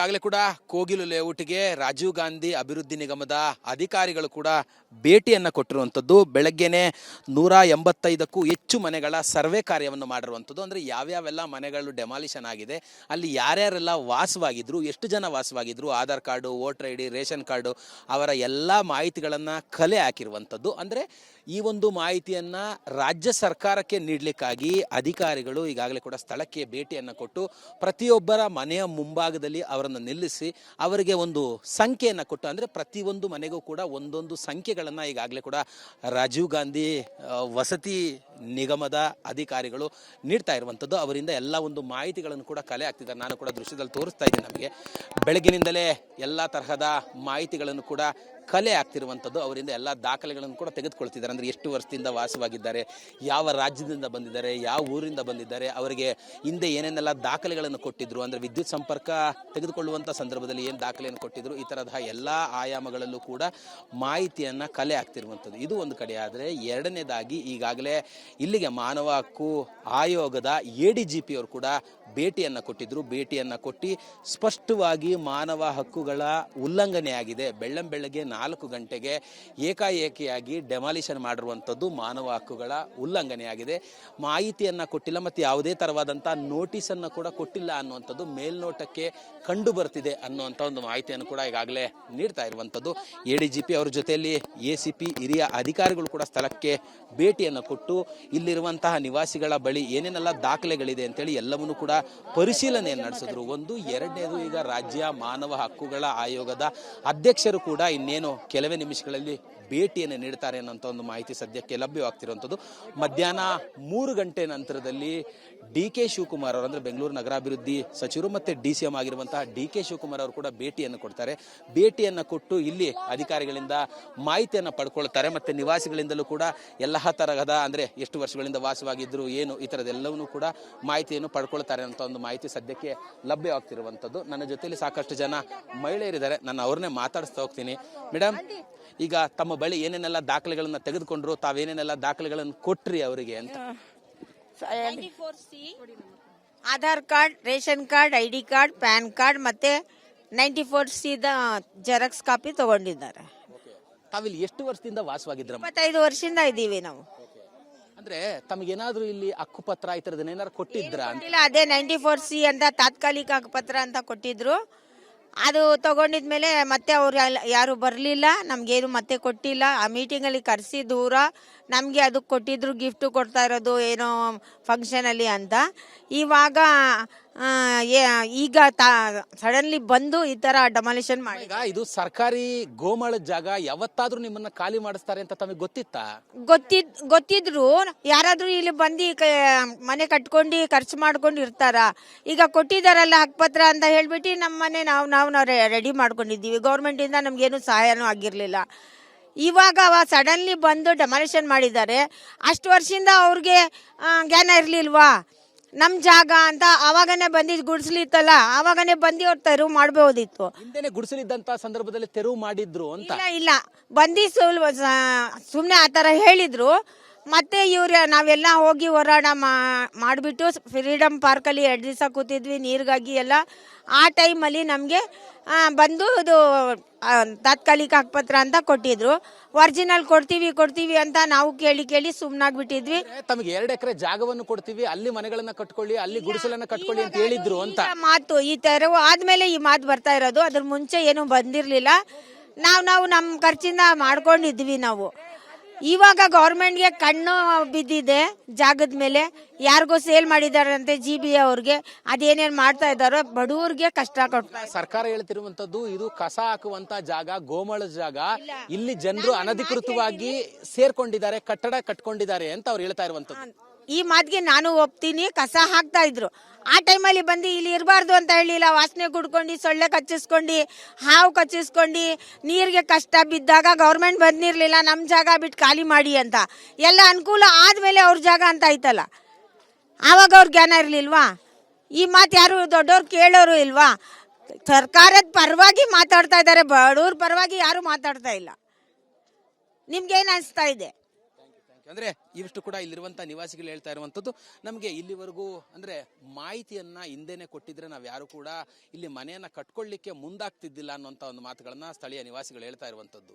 ಈಗಾಗಲೇ ಕೂಡ ಕೋಗಿಲು ಲೇಔಟ್ಗೆ ರಾಜೀವ್ ಗಾಂಧಿ ಅಭಿವೃದ್ಧಿ ನಿಗಮದ ಅಧಿಕಾರಿಗಳು ಕೂಡ ಭೇಟಿಯನ್ನು ಕೊಟ್ಟಿರುವಂಥದ್ದು. ಬೆಳಗ್ಗೆನೆ 185ಕ್ಕೂ ಹೆಚ್ಚು ಮನೆಗಳ ಸರ್ವೆ ಕಾರ್ಯವನ್ನು ಮಾಡಿರುವಂಥದ್ದು. ಅಂದರೆ ಯಾವ್ಯಾವೆಲ್ಲ ಮನೆಗಳು ಡೆಮಾಲಿಷನ್ ಆಗಿದೆ, ಅಲ್ಲಿ ಯಾರ್ಯಾರೆಲ್ಲ ವಾಸವಾಗಿದ್ರು, ಎಷ್ಟು ಜನ ವಾಸವಾಗಿದ್ರು, Aadhaar card, voter I D, ration card ಅವರ ಎಲ್ಲ ಮಾಹಿತಿಗಳನ್ನು ಕಲೆ ಹಾಕಿರುವಂಥದ್ದು. ಅಂದರೆ ಈ ಒಂದು ಮಾಹಿತಿಯನ್ನು ರಾಜ್ಯ ಸರ್ಕಾರಕ್ಕೆ ನೀಡಲಿಕ್ಕಾಗಿ ಅಧಿಕಾರಿಗಳು ಈಗಾಗಲೇ ಕೂಡ ಸ್ಥಳಕ್ಕೆ ಭೇಟಿಯನ್ನು ಕೊಟ್ಟು ಪ್ರತಿಯೊಬ್ಬರ ಮನೆಯ ಮುಂಭಾಗದಲ್ಲಿ ಅವರನ್ನು ನಿಲ್ಲಿಸಿ ಅವರಿಗೆ ಒಂದು ಸಂಖ್ಯೆಯನ್ನು ಕೊಟ್ಟು, ಅಂದರೆ ಪ್ರತಿಯೊಂದು ಮನೆಗೂ ಕೂಡ ಒಂದೊಂದು ಸಂಖ್ಯೆಗಳನ್ನು ಈಗಾಗಲೇ ಕೂಡ ರಾಜೀವ್ ಗಾಂಧಿ ವಸತಿ ನಿಗಮದ ಅಧಿಕಾರಿಗಳು ನೀಡ್ತಾ ಇರುವಂಥದ್ದು. ಅವರಿಂದ ಎಲ್ಲ ಒಂದು ಮಾಹಿತಿಗಳನ್ನು ಕೂಡ ಕಲೆ ಆಗ್ತಿದ್ದಾರೆ. ನಾನು ಕೂಡ ದೃಶ್ಯದಲ್ಲಿ ತೋರಿಸ್ತಾ ಇದ್ದೀನಿ. ನಮಗೆ ಬೆಳಗಿನಿಂದಲೇ ಎಲ್ಲ ತರಹದ ಮಾಹಿತಿಗಳನ್ನು ಕೂಡ ಕಲೆ ಆಗ್ತಿರುವಂಥದ್ದು. ಅವರಿಂದ ಎಲ್ಲ ದಾಖಲೆಗಳನ್ನು ಕೂಡ ತೆಗೆದುಕೊಳ್ತಿದ್ದಾರೆ. ಅಂದರೆ ಎಷ್ಟು ವರ್ಷದಿಂದ ವಾಸವಾಗಿದ್ದಾರೆ, ಯಾವ ರಾಜ್ಯದಿಂದ ಬಂದಿದ್ದಾರೆ, ಯಾವ ಊರಿಂದ ಬಂದಿದ್ದಾರೆ, ಅವರಿಗೆ ಹಿಂದೆ ಏನೇನೆಲ್ಲ ದಾಖಲೆಗಳನ್ನು ಕೊಟ್ಟಿದ್ರು, ಅಂದರೆ ವಿದ್ಯುತ್ ಸಂಪರ್ಕ ತೆಗೆದುಕೊಳ್ಳುವಂಥ ಸಂದರ್ಭದಲ್ಲಿ ಏನು ದಾಖಲೆಯನ್ನು ಕೊಟ್ಟಿದ್ರು, ಈ ಥರದ ಎಲ್ಲ ಆಯಾಮಗಳಲ್ಲೂ ಕೂಡ ಮಾಹಿತಿಯನ್ನು ಕಲೆ ಆಗ್ತಿರುವಂಥದ್ದು. ಇದು ಒಂದು ಕಡೆ. ಆದರೆ ಎರಡನೇದಾಗಿ ಈಗಾಗಲೇ ಇಲ್ಲಿಗೆ ಮಾನವ ಹಕ್ಕು ಆಯೋಗದ ADGP ಅವರು ಕೂಡ ಭೇಟಿಯನ್ನು ಕೊಟ್ಟಿದ್ರು. ಭೇಟಿಯನ್ನು ಕೊಟ್ಟು ಸ್ಪಷ್ಟವಾಗಿ ಮಾನವ ಹಕ್ಕುಗಳ ಉಲ್ಲಂಘನೆ ಆಗಿದೆ, ಬೆಳ್ಳಂಬೆಳಗ್ಗೆ 4 ಗಂಟೆಗೆ ಏಕಾಏಕಿಯಾಗಿ ಡೆಮಾಲಿಷನ್ ಮಾಡಿರುವಂಥದ್ದು ಮಾನವ ಹಕ್ಕುಗಳ ಉಲ್ಲಂಘನೆ ಆಗಿದೆ, ಮಾಹಿತಿಯನ್ನು ಕೊಟ್ಟಿಲ್ಲ ಮತ್ತು ಯಾವುದೇ ಥರವಾದಂಥ ನೋಟಿಸನ್ನು ಕೂಡ ಕೊಟ್ಟಿಲ್ಲ ಅನ್ನುವಂಥದ್ದು ಮೇಲ್ನೋಟಕ್ಕೆ ಕಂಡು ಬರ್ತಿದೆ ಅನ್ನುವಂಥ ಒಂದು ಮಾಹಿತಿಯನ್ನು ಕೂಡ ಈಗಾಗಲೇ ನೀಡ್ತಾ ಇರುವಂಥದ್ದು. ADGP ಅವರ ಜೊತೆಯಲ್ಲಿ ACP ಹಿರಿಯ ಅಧಿಕಾರಿಗಳು ಕೂಡ ಸ್ಥಳಕ್ಕೆ ಭೇಟಿಯನ್ನು ಕೊಟ್ಟು ಇಲ್ಲಿರುವಂತಹ ನಿವಾಸಿಗಳ ಬಳಿ ಏನೇನೆಲ್ಲ ದಾಖಲೆಗಳಿದೆ ಅಂತೇಳಿ ಎಲ್ಲವನ್ನೂ ಕೂಡ ಪರಿಶೀಲನೆಯನ್ನು ನಡೆಸಿದ್ರು. ಒಂದು. ಎರಡನೇದು, ಈಗ ರಾಜ್ಯ ಮಾನವ ಹಕ್ಕುಗಳ ಆಯೋಗದ ಅಧ್ಯಕ್ಷರು ಕೂಡ ಇನ್ನೇನು ಕೆಲವೇ ನಿಮಿಷಗಳಲ್ಲಿ ಭೇಟಿಯನ್ನು ನೀಡ್ತಾರೆ ಅನ್ನೋಂಥ ಒಂದು ಮಾಹಿತಿ ಸದ್ಯಕ್ಕೆ ಲಭ್ಯವಾಗ್ತಿರುವಂಥದ್ದು. ಮಧ್ಯಾಹ್ನ 3 ಗಂಟೆ ನಂತರದಲ್ಲಿ DK ಶಿವಕುಮಾರ್ ಅವರು, ಅಂದರೆ ಬೆಂಗಳೂರು ನಗರಾಭಿವೃದ್ಧಿ ಸಚಿವರು ಮತ್ತು DCM ಆಗಿರುವಂತಹ DK ಶಿವಕುಮಾರ್ ಅವರು ಕೂಡ ಭೇಟಿಯನ್ನು ಕೊಡ್ತಾರೆ. ಭೇಟಿಯನ್ನು ಕೊಟ್ಟು ಇಲ್ಲಿ ಅಧಿಕಾರಿಗಳಿಂದ ಮಾಹಿತಿಯನ್ನು ಪಡ್ಕೊಳ್ತಾರೆ ಮತ್ತು ನಿವಾಸಿಗಳಿಂದಲೂ ಕೂಡ ಎಲ್ಲ ತರಹದ, ಅಂದರೆ ಎಷ್ಟು ವರ್ಷಗಳಿಂದ ವಾಸವಾಗಿದ್ರು, ಏನು ಈ ಥರದ್ದೆಲ್ಲವನ್ನೂ ಕೂಡ ಮಾಹಿತಿಯನ್ನು ಪಡ್ಕೊಳ್ತಾರೆ ಅಂತ ಒಂದು ಮಾಹಿತಿ ಸದ್ಯಕ್ಕೆ ಲಭ್ಯವಾಗ್ತಿರುವಂಥದ್ದು. ನನ್ನ ಜೊತೆಯಲ್ಲಿ ಸಾಕಷ್ಟು ಜನ ಮಹಿಳೆಯರಿದ್ದಾರೆ, ನಾನು ಅವ್ರನ್ನೇ ಮಾತಾಡಿಸ್ತಾ ಹೋಗ್ತೀನಿ. ಮೇಡಮ್, ಈಗ ತಮ್ಮ ಬಳಿ ಏನೇನೆಲ್ಲ ದಾಖಲೆಗಳನ್ನು ತೆಗೆದುಕೊಂಡ್ರು, ತಾವೇನೇನೆಲ್ಲ ದಾಖಲೆಗಳನ್ನು ಕೊಟ್ರಿ ಅವರಿಗೆ ಅಂತ? 94C Aadhaar card, ration card, ID card, PAN card ಮತ್ತೆ 94C ಜೆರಾಕ್ಸ್ ಕಾಪಿ ತಗೊಂಡಿದ್ದಾರೆ. ತಾವಿಲ್ಲಿ ಎಷ್ಟು ವರ್ಷದಿಂದ ವಾಸವಾಗಿದ್ರ? 25 ವರ್ಷದಿಂದ ಇದ್ದೀವಿ ನಾವು. ಅಂದ್ರೆ ತಮಗೇನಾದ್ರೂ ಇಲ್ಲಿ ಹಕ್ಕುಪತ್ರ ಈ ತರದನ್ನ ಏನಾದ್ರು ಕೊಟ್ಟಿದ್ರ? ಅದೇ 94C ಅಂತ ತಾತ್ಕಾಲಿಕ ಹಕ್ಕುಪತ್ರ ಅಂತ ಕೊಟ್ಟಿದ್ರು. ಅದು ತಗೊಂಡಿದ್ಮೇಲೆ ಮತ್ತೆ ಅವ್ರು ಯಾರು ಬರಲಿಲ್ಲ, ನಮ್ಗೇನು ಮತ್ತೆ ಕೊಟ್ಟಿಲ್ಲ. ಆ ಮೀಟಿಂಗಲ್ಲಿ ಕರೆಸಿ ದೂರ ನಮಗೆ ಅದಕ್ಕೆ ಕೊಟ್ಟಿದ್ರು, ಗಿಫ್ಟ್ ಕೊಡ್ತಾ ಇರೋದು ಏನೋ ಫಂಕ್ಷನಲ್ಲಿ ಅಂತ. ಇವಾಗ ಈಗ ಸಡನ್ಲಿ ಬಂದು ಈ ತರ ಡೆಮಾಲಿಷನ್ ಮಾಡಿ. ಈಗ ಇದು ಸರ್ಕಾರಿ ಗೋಮಾಳದ ಜಾಗ, ಯಾವತ್ತಾದ್ರೂ ನಿಮ್ಮನ್ನ ಖಾಲಿ ಮಾಡಿಸ್ತಾರೆ ಅಂತ ತಮಗೆ ಗೊತ್ತಿತ್ತಾ? ಗೊತ್ತಿದ್ರು ಯಾರಾದ್ರೂ ಇಲ್ಲಿ ಬಂದು ಮನೆ ಕಟ್ಕೊಂಡು ಖರ್ಚು ಮಾಡ್ಕೊಂಡು ಇರ್ತಾರ. ಈಗ ಕೊಟ್ಟಿದಾರಲ್ಲ ಹಕ್ಕುಪತ್ರ ಅಂತ ಹೇಳ್ಬಿಟ್ಟು ನಮ್ಮ ಮನೆ ನಾವು ರೆಡಿ ಮಾಡ್ಕೊಂಡಿದ್ದೀವಿ. ಗೌರ್ಮೆಂಟ್ ಇಂದ ನಮ್ಗೇನು ಸಹಾಯನೂ ಆಗಿರ್ಲಿಲ್ಲ. ಇವಾಗ ಸಡನ್ಲಿ ಬಂದು ಡೆಮಾಲಿಷನ್ ಮಾಡಿದ್ದಾರೆ. ಅಷ್ಟು ವರ್ಷದಿಂದ ಅವ್ರಿಗೆ ಜ್ಞಾನ ಇರ್ಲಿಲ್ವಾ ನಮ್ ಜಾಗ ಅಂತ? ಅವಾಗನೇ ಬಂದಿದ್ ಗುಡಿಸ್ಲಿತ್ತಲ್ಲ, ಅವಾಗನೇ ಬಂದು ಅವ್ರು ತೆರವು ಮಾಡಬಹುದಿತ್ತು. ಹಿಂದೆನೆ ಗುಡಿಸಲಿದ್ದಂತ ಸಂದರ್ಭದಲ್ಲಿ ತೆರವು ಮಾಡಿದ್ರು ಅಂತ? ಇಲ್ಲ ಬಂದಿ ಸುಮ್ನೆ ಆತರ ಹೇಳಿದ್ರು. ಮತ್ತೆ ಇವ್ರ ನಾವೆಲ್ಲ ಹೋಗಿ ಹೋರಾಟ ಮಾಡಿಬಿಟ್ಟು ಫ್ರೀಡಮ್ ಪಾರ್ಕಲ್ಲಿ 2 ದಿವಸ ಕೂತಿದ್ವಿ ನೀರಿಗಾಗಿ ಎಲ್ಲ. ಆ ಟೈಮಲ್ಲಿ ನಮಗೆ ಬಂದು ಇದು ತಾತ್ಕಾಲಿಕ ಹಕ್ಕುಪತ್ರ ಅಂತ ಕೊಟ್ಟಿದ್ರು. ಒರಿಜಿನಲ್ ಕೊಡ್ತೀವಿ ಅಂತ ನಾವು ಕೇಳಿ ಸುಮ್ಮನಾಗ್ಬಿಟ್ಟಿದ್ವಿ. ತಮಗೆ 2 ಎಕರೆ ಜಾಗವನ್ನು ಕೊಡ್ತೀವಿ, ಅಲ್ಲಿ ಮನೆಗಳನ್ನ ಕಟ್ಕೊಳ್ಳಿ, ಅಲ್ಲಿ ಗುಡಿಸಲನ್ನ ಕಟ್ಕೊಳ್ಳಿ ಅಂತ ಹೇಳಿದ್ರು ಅಂತ ಮಾತು. ಈ ತೆರವು ಆದ್ಮೇಲೆ ಈ ಮಾತು ಬರ್ತಾ ಇರೋದು. ಅದ್ರ ಮುಂಚೆ ಏನು ಬಂದಿರ್ಲಿಲ್ಲ. ನಾವು ನಮ್ಮ ಖರ್ಚಿಂದ ಮಾಡ್ಕೊಂಡಿದ್ವಿ ನಾವು. ಇವಾಗ ಗೌರ್ಮೆಂಟ್ಗೆ ಕಣ್ಣು ಬಿದ್ದಿದೆ ಜಾಗದ ಮೇಲೆ. ಯಾರಿಗೋ ಸೇಲ್ ಮಾಡಿದಾರಂತೆ GB ಅವ್ರಿಗೆ. ಅದೇನೇನ್ ಮಾಡ್ತಾ ಇದ್ದಾರೋ ಬಡವ್ರಿಗೆ ಕಷ್ಟ ಕೊಡ್ತಾರೆ. ಸರ್ಕಾರ ಹೇಳ್ತಿರುವಂತದ್ದು ಇದು ಕಸ ಹಾಕುವಂತ ಜಾಗ, ಗೋಮಾಳದ ಜಾಗ. ಇಲ್ಲಿ ಜನರು ಅನಧಿಕೃತವಾಗಿ ಸೇರ್ಕೊಂಡಿದ್ದಾರೆ, ಕಟ್ಟಡ ಕಟ್ಕೊಂಡಿದ್ದಾರೆ ಅಂತ ಅವ್ರು ಹೇಳ್ತಾ ಇರುವಂತದ್ದು. ಈ ಮಾತಿಗೆ ನಾನು ಒಪ್ತೀನಿ. ಕಸ ಹಾಕ್ತಾ ಇದ್ರು. ಆ ಟೈಮಲ್ಲಿ ಬಂದು ಇಲ್ಲಿ ಇರಬಾರ್ದು ಅಂತ ಹೇಳಿಲ್ಲ. ವಾಸನೆ ಕುಡ್ಕೊಂಡು, ಸೊಳ್ಳೆ ಕಚ್ಚಿಸ್ಕೊಂಡು, ಹಾವು ಕಚ್ಚಿಸ್ಕೊಂಡು, ನೀರಿಗೆ ಕಷ್ಟ ಬಿದ್ದಾಗ ಗೌರ್ಮೆಂಟ್ ಬಂದಿರ್ಲಿಲ್ಲ ನಮ್ಮ ಜಾಗ ಬಿಟ್ಟು ಖಾಲಿ ಮಾಡಿ ಅಂತ. ಎಲ್ಲ ಅನುಕೂಲ ಆದ್ಮೇಲೆ ಅವ್ರ ಜಾಗ ಅಂತ ಆಯ್ತಲ್ಲ, ಆವಾಗ ಅವ್ರ ಜ್ಞಾನ ಇರ್ಲಿಲ್ವಾ? ಈ ಮಾತು ಯಾರು ದೊಡ್ಡವ್ರು ಕೇಳೋರು ಇಲ್ವಾ? ಸರ್ಕಾರದ ಪರವಾಗಿ ಮಾತಾಡ್ತಾ ಇದ್ದಾರೆ, ಬಡವ್ರ ಪರವಾಗಿ ಯಾರು ಮಾತಾಡ್ತಾ ಇಲ್ಲ. ನಿಮ್ಗೇನು ಅನಿಸ್ತಾ ಇದೆ? ಅಂದ್ರೆ ಇವಿಷ್ಟು ಕೂಡ ಇಲ್ಲಿರುವಂತ ನಿವಾಸಿಗಳು ಹೇಳ್ತಾ ಇರುವಂತದ್ದು, ನಮಗೆ ಇಲ್ಲಿವರೆಗೂ ಅಂದ್ರೆ ಮಾಹಿತಿಯನ್ನ ಹಿಂದೆನೆ ಕೊಟ್ಟಿದ್ರೆ ನಾವ್ ಯಾರು ಕೂಡ ಇಲ್ಲಿ ಮನೆಯನ್ನ ಕಟ್ಕೊಳ್ಳಿಕ್ಕೆ ಮುಂದಾಗ್ತಿದ್ದಿಲ್ಲ ಅನ್ನುವಂತ ಒಂದು ಮಾತುಗಳನ್ನ ಸ್ಥಳೀಯ ನಿವಾಸಿಗಳು ಹೇಳ್ತಾ ಇರುವಂತದ್ದು.